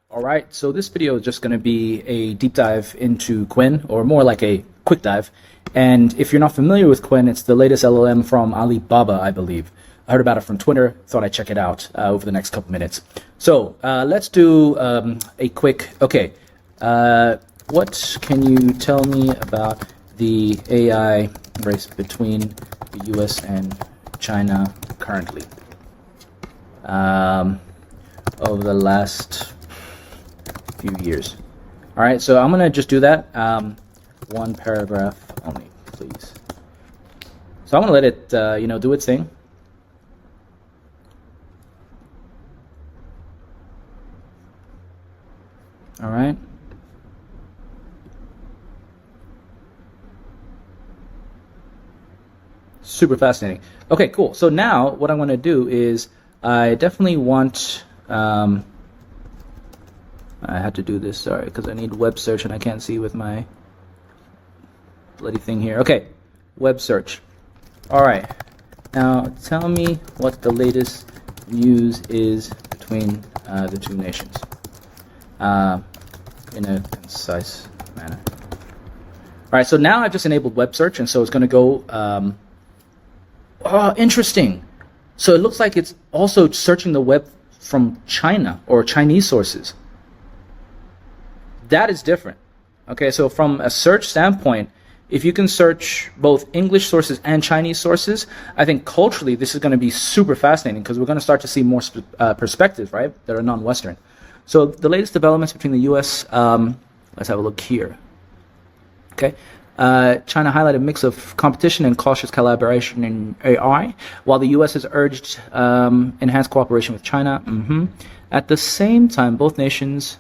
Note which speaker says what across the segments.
Speaker 1: All right, so this video is just going to be a deep dive into QWEN, or more like a quick dive. And if you're not familiar with QWEN, it's the latest LLM from Alibaba, I believe. I heard about it from Twitter, thought I'd check it out over the next couple minutes. So let's do a quick, okay, what can you tell me about the AI race between the US and China currently? Over the last few years. All right, so I'm gonna just do that. One paragraph only, please. So I'm gonna let it, do its thing. All right. Super fascinating. Okay, cool. So now what I'm gonna do is I definitely want. I had to do this, sorry, because I need web search and I can't see with my bloody thing here. Okay, web search. All right, now tell me what the latest news is between the two nations in a concise manner. All right, so now I've just enabled web search, and so it's going to go, oh, interesting. So it looks like it's also searching the web from China or Chinese sources. That is different. Okay, so from a search standpoint, if you can search both English sources and Chinese sources, I think culturally this is going to be super fascinating because we're going to start to see more perspectives, right, that are non-Western. So the latest developments between the U.S., let's have a look here. Okay, China highlighted a mix of competition and cautious collaboration in AI, while the U.S. has urged enhanced cooperation with China. At the same time, both nations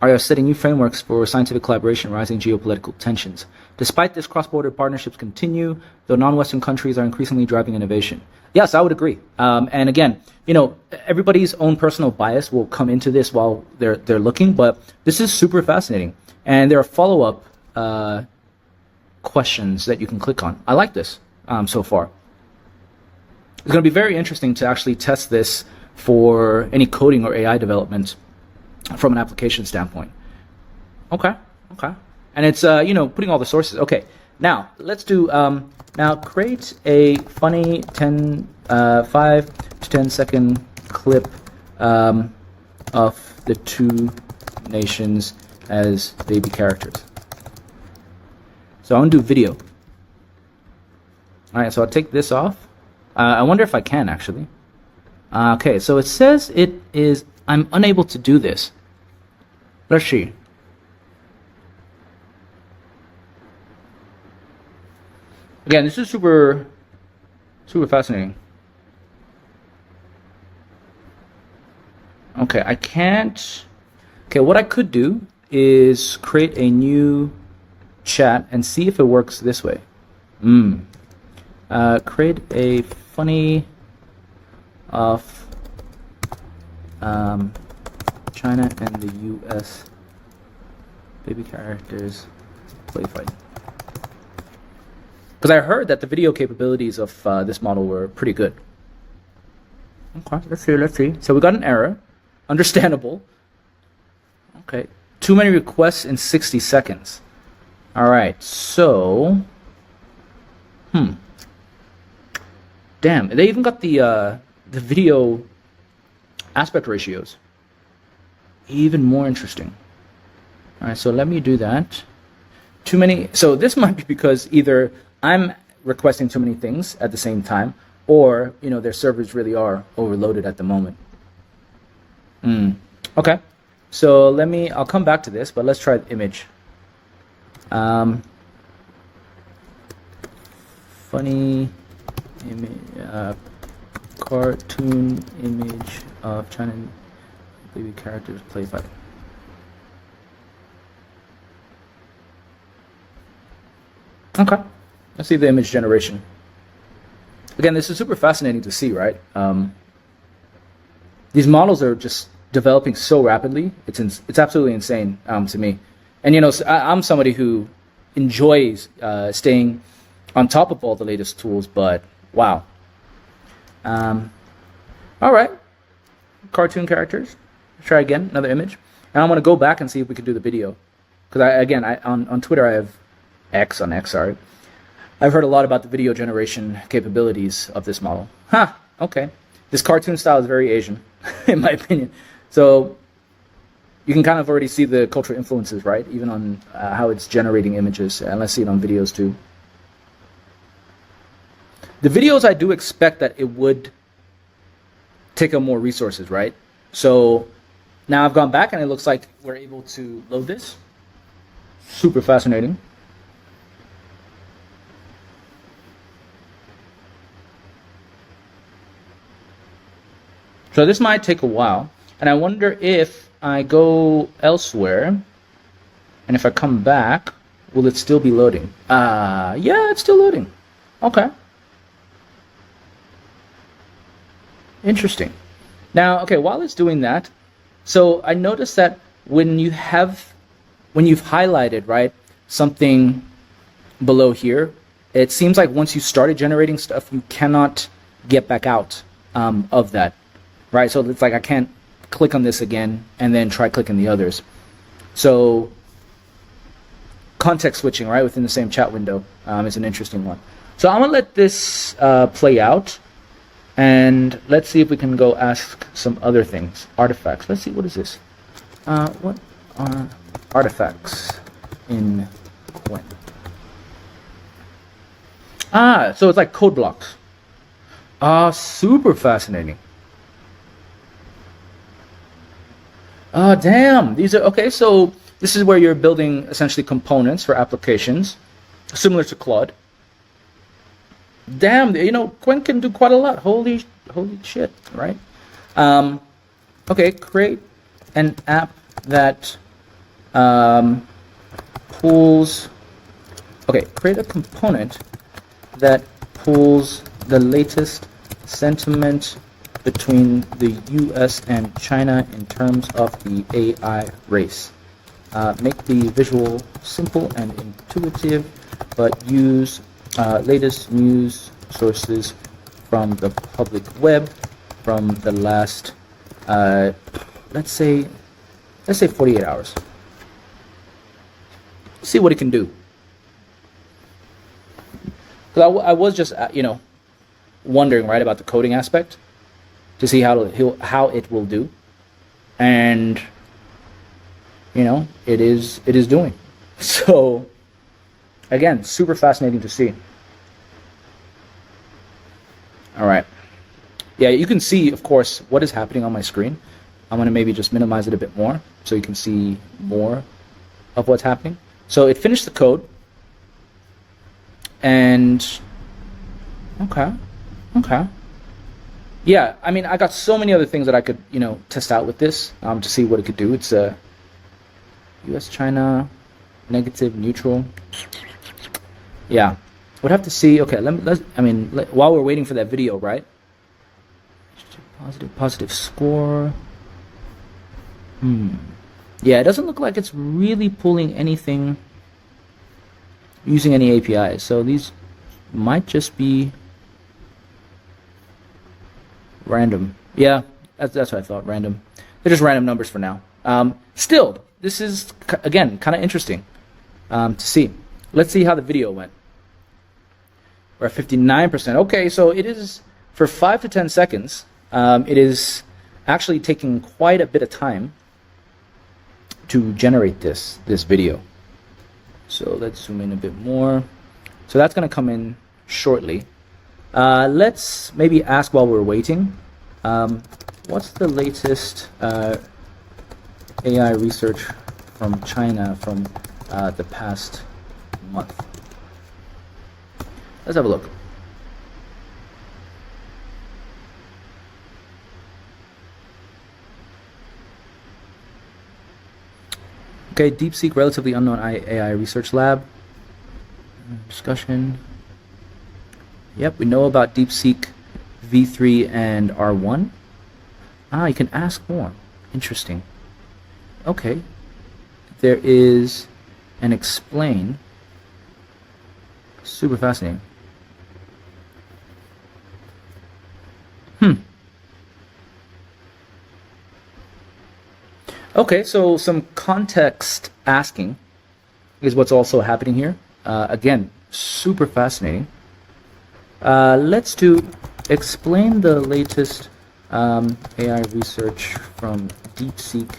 Speaker 1: are setting new frameworks for scientific collaboration, rising geopolitical tensions. Despite this, cross-border partnerships continue, though non-Western countries are increasingly driving innovation. Yes, I would agree. And again, everybody's own personal bias will come into this while they're looking, but this is super fascinating. And there are follow-up questions that you can click on. I like this so far. It's going to be very interesting to actually test this for any coding or AI development from an application standpoint. Okay. And it's, putting all the sources. Okay, now let's do, now create a funny 5 to 10 second clip of the two nations as baby characters. So I want to do video. All right, so I'll take this off. I wonder if I can actually. Okay, so it says it is, I'm unable to do this. Let's see. Again, this is super fascinating. Okay, I can't. Okay, what I could do is create a new chat and see if it works this way. Create a funny of China and the US baby characters play fight. Because I heard that the video capabilities of this model were pretty good. Okay, let's see. So we got an error. Understandable. Okay. Too many requests in 60 seconds. All right, so damn, they even got the video aspect ratios. Even more interesting. All right, so let me do that. Too many. So this might be because either I'm requesting too many things at the same time, or their servers really are overloaded at the moment. Okay. So I'll come back to this, but let's try the image. Funny image, cartoon image of China baby characters play fight. Okay, let's see the image generation. Again, this is super fascinating to see, right? These models are just developing so rapidly. It's absolutely insane to me. And I'm somebody who enjoys staying on top of all the latest tools, but wow. All right, cartoon characters. Let's try again, another image. And I'm going to go back and see if we can do the video. Because on Twitter, I have X on X, sorry. I've heard a lot about the video generation capabilities of this model. Huh, okay. This cartoon style is very Asian, in my opinion. So you can kind of already see the cultural influences, right? Even on how it's generating images. And let's see it on videos too. The videos, I do expect that it would take up more resources, right? So now I've gone back and it looks like we're able to load this. Super fascinating. So this might take a while. And I wonder if I go elsewhere and if I come back, will it still be loading? Yeah, it's still loading. Okay. Interesting. Now, okay, while it's doing that, so I noticed that when you've highlighted, right, something below here, it seems like once you started generating stuff, you cannot get back out of that, right? So it's like I can't click on this again and then try clicking the others. So context switching, right, within the same chat window is an interesting one. So I'm gonna let this play out. And let's see if we can go ask some other things. Artifacts. Let's see, what is this? What are artifacts in QWEN? So it's like code blocks. Super fascinating. Damn. These are, okay, so this is where you're building essentially components for applications, similar to Claude. Damn, you know, QWEN can do quite a lot. Holy shit, right? Okay, create an app that pulls. Okay, create a component that pulls the latest sentiment between the U.S. and China in terms of the AI race. Make the visual simple and intuitive, but use latest news sources from the public web from the last, let's say 48 hours. See what it can do. Because I was just, wondering, right, about the coding aspect to see how it will do, and it is doing. So again, super fascinating to see. All right. Yeah, you can see, of course, what is happening on my screen. I'm going to maybe just minimize it a bit more so you can see more of what's happening. So it finished the code. And, okay. Yeah, I mean, I got so many other things that I could, test out with this to see what it could do. It's US, China, negative, neutral. Yeah. Would have to see. Okay, while we're waiting for that video, right? Positive score. Yeah, it doesn't look like it's really pulling anything using any APIs. So these might just be random. Yeah, that's what I thought. Random. They're just random numbers for now. Still, this is again kind of interesting to see. Let's see how the video went. We're at 59%. Okay, so it is for 5 to 10 seconds. It is actually taking quite a bit of time to generate this video. So let's zoom in a bit more. So that's going to come in shortly. Let's maybe ask while we're waiting. What's the latest AI research from China from the past month? Let's have a look. Okay, DeepSeek, relatively unknown AI research lab. Discussion. Yep, we know about DeepSeek V3 and R1. You can ask more. Interesting. Okay. There is an explain. Super fascinating. Okay, so some context asking is what's also happening here. Again, super fascinating. Let's do explain the latest AI research from DeepSeek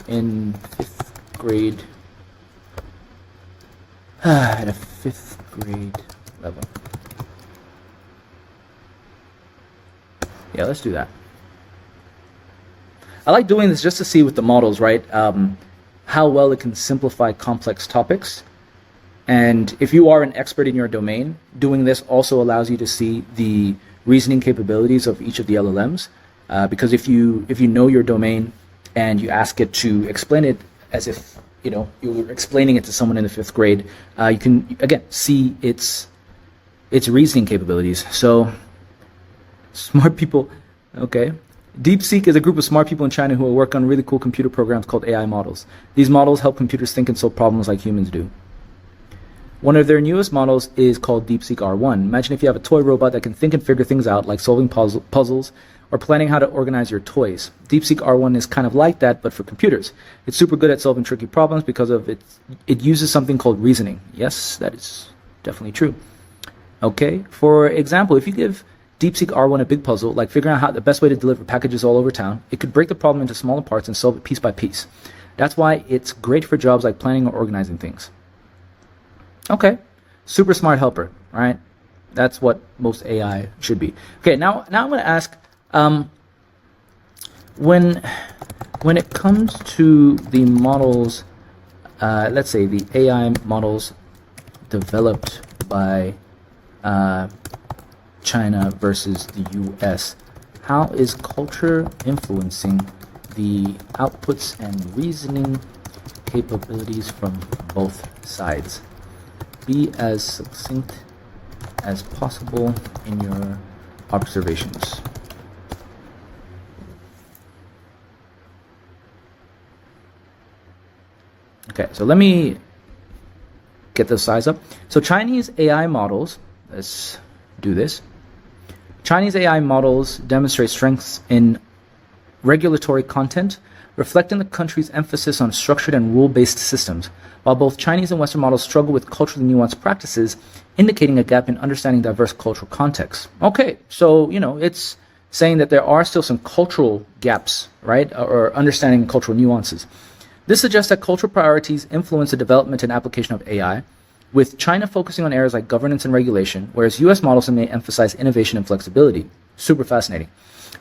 Speaker 1: in 5th grade, at a 5th grade level. Yeah, let's do that. I like doing this just to see with the models, right, how well it can simplify complex topics. And if you are an expert in your domain, doing this also allows you to see the reasoning capabilities of each of the LLMs. Because if you know your domain and you ask it to explain it as if you were explaining it to someone in the 5th grade, you can again see its reasoning capabilities. So smart people, okay. DeepSeek is a group of smart people in China who work on really cool computer programs called AI models. These models help computers think and solve problems like humans do. One of their newest models is called DeepSeek R1. Imagine if you have a toy robot that can think and figure things out, like solving puzzles or planning how to organize your toys. DeepSeek R1 is kind of like that, but for computers. It's super good at solving tricky problems because of it uses something called reasoning. Yes, that is definitely true. Okay, for example, if you give DeepSeek R1 a big puzzle, like figuring out how the best way to deliver packages all over town, it could break the problem into smaller parts and solve it piece by piece. That's why it's great for jobs like planning or organizing things. Okay, super smart helper, right? That's what most AI should be. Okay, now I'm going to ask, when it comes to the models, let's say the AI models developed by China versus the US, how is culture influencing the outputs and reasoning capabilities from both sides? Be as succinct as possible in your observations. Okay, so let me get the size up. So Chinese AI models, let's do this. Chinese AI models demonstrate strengths in regulatory content, reflecting the country's emphasis on structured and rule-based systems, while both Chinese and Western models struggle with culturally nuanced practices, indicating a gap in understanding diverse cultural contexts. Okay, so, it's saying that there are still some cultural gaps, right, or understanding cultural nuances. This suggests that cultural priorities influence the development and application of AI, with China focusing on areas like governance and regulation, whereas US models may emphasize innovation and flexibility. Super fascinating.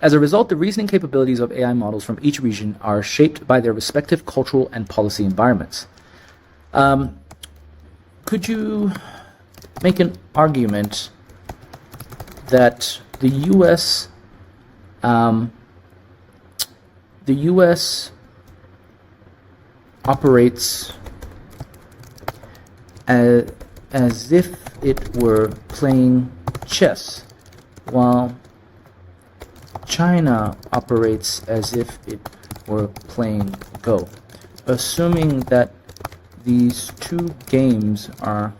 Speaker 1: As a result, the reasoning capabilities of AI models from each region are shaped by their respective cultural and policy environments. Could you make an argument that the US operates as if it were playing chess, while China operates as if it were playing Go, assuming that these two games are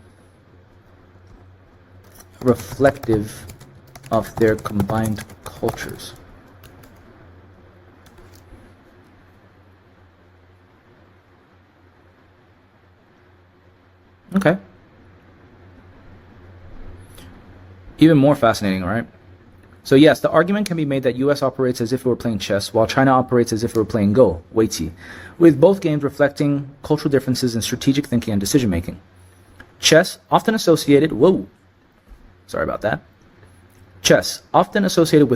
Speaker 1: reflective of their combined cultures? Okay. Even more fascinating, right? So yes, the argument can be made that US operates as if it were playing chess, while China operates as if it were playing Go, Weiqi, with both games reflecting cultural differences in strategic thinking and decision-making. Chess, often associated with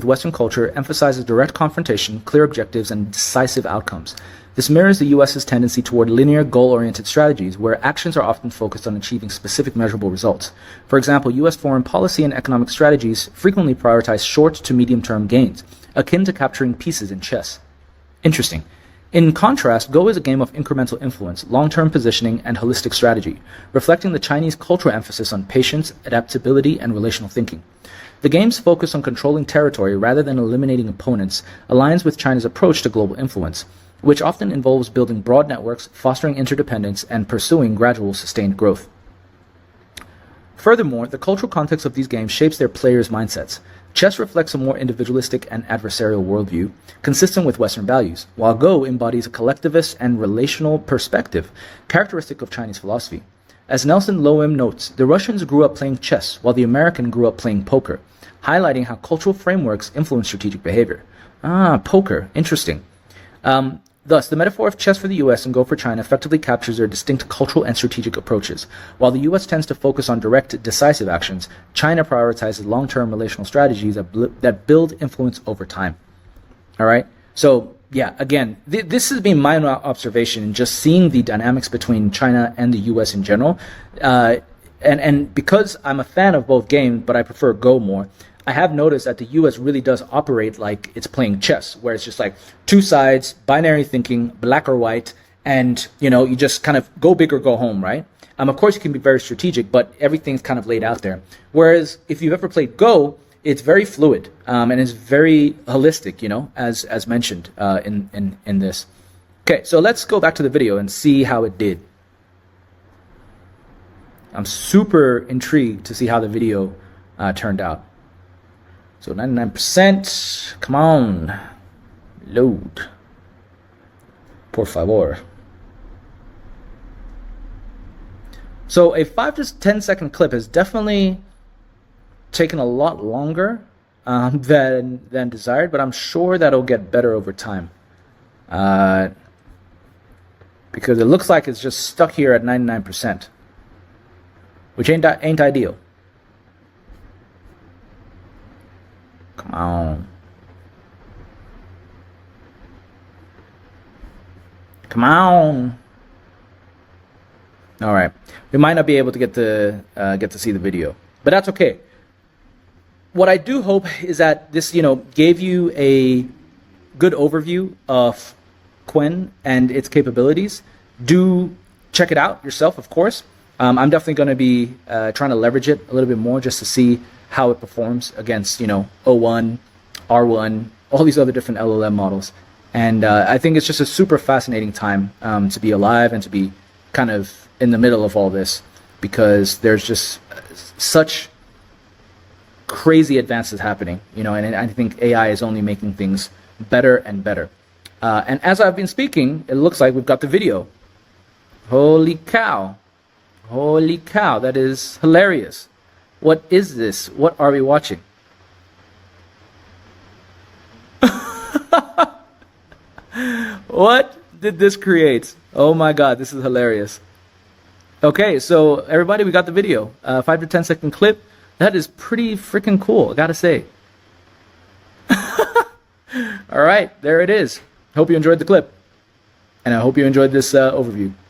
Speaker 1: Western culture, emphasizes direct confrontation, clear objectives, and decisive outcomes. This mirrors the US's tendency toward linear, goal-oriented strategies, where actions are often focused on achieving specific measurable results. For example, US foreign policy and economic strategies frequently prioritize short to medium-term gains, akin to capturing pieces in chess. Interesting. In contrast, Go is a game of incremental influence, long-term positioning, and holistic strategy, reflecting the Chinese cultural emphasis on patience, adaptability, and relational thinking. The game's focus on controlling territory rather than eliminating opponents aligns with China's approach to global influence, which often involves building broad networks, fostering interdependence, and pursuing gradual, sustained growth. Furthermore, the cultural context of these games shapes their players' mindsets. Chess reflects a more individualistic and adversarial worldview, consistent with Western values, while Go embodies a collectivist and relational perspective, characteristic of Chinese philosophy. As Nelson Loehm notes, the Russians grew up playing chess, while the American grew up playing poker, highlighting how cultural frameworks influence strategic behavior. Ah, poker. Interesting. Thus, the metaphor of chess for the US and Go for China effectively captures their distinct cultural and strategic approaches. While the US tends to focus on direct, decisive actions, China prioritizes long-term relational strategies that build influence over time. All right? So, yeah, again, this has been my observation in just seeing the dynamics between China and the US in general. And because I'm a fan of both games, but I prefer Go more, I have noticed that the US really does operate like it's playing chess, where it's just like two sides, binary thinking, black or white, and you just kind of go big or go home, right? Of course, you can be very strategic, but everything's kind of laid out there. Whereas if you've ever played Go, it's very fluid and it's very holistic, as mentioned in this. Okay, so let's go back to the video and see how it did. I'm super intrigued to see how the video turned out. So 99%, come on, load, por favor. So a 5 to 10 second clip has definitely taken a lot longer than desired, but I'm sure that'll get better over time. Because it looks like it's just stuck here at 99%, which ain't ideal. Come on. Come on. All right. We might not be able to get to see the video, but that's okay. What I do hope is that this, gave you a good overview of QWEN and its capabilities. Do check it out yourself, of course. I'm definitely going to be trying to leverage it a little bit more just to see how it performs against, O1, R1, all these other different LLM models. And I think it's just a super fascinating time to be alive and to be kind of in the middle of all this, because there's just such crazy advances happening, and I think AI is only making things better and better. And as I've been speaking, it looks like we've got the video. Holy cow. Holy cow, that is hilarious. What is this? What are we watching? What did this create? Oh my god, this is hilarious. Okay, so everybody, we got the video. 5 to 10 second clip. That is pretty freaking cool, I gotta say. All right, there it is. Hope you enjoyed the clip. And I hope you enjoyed this overview.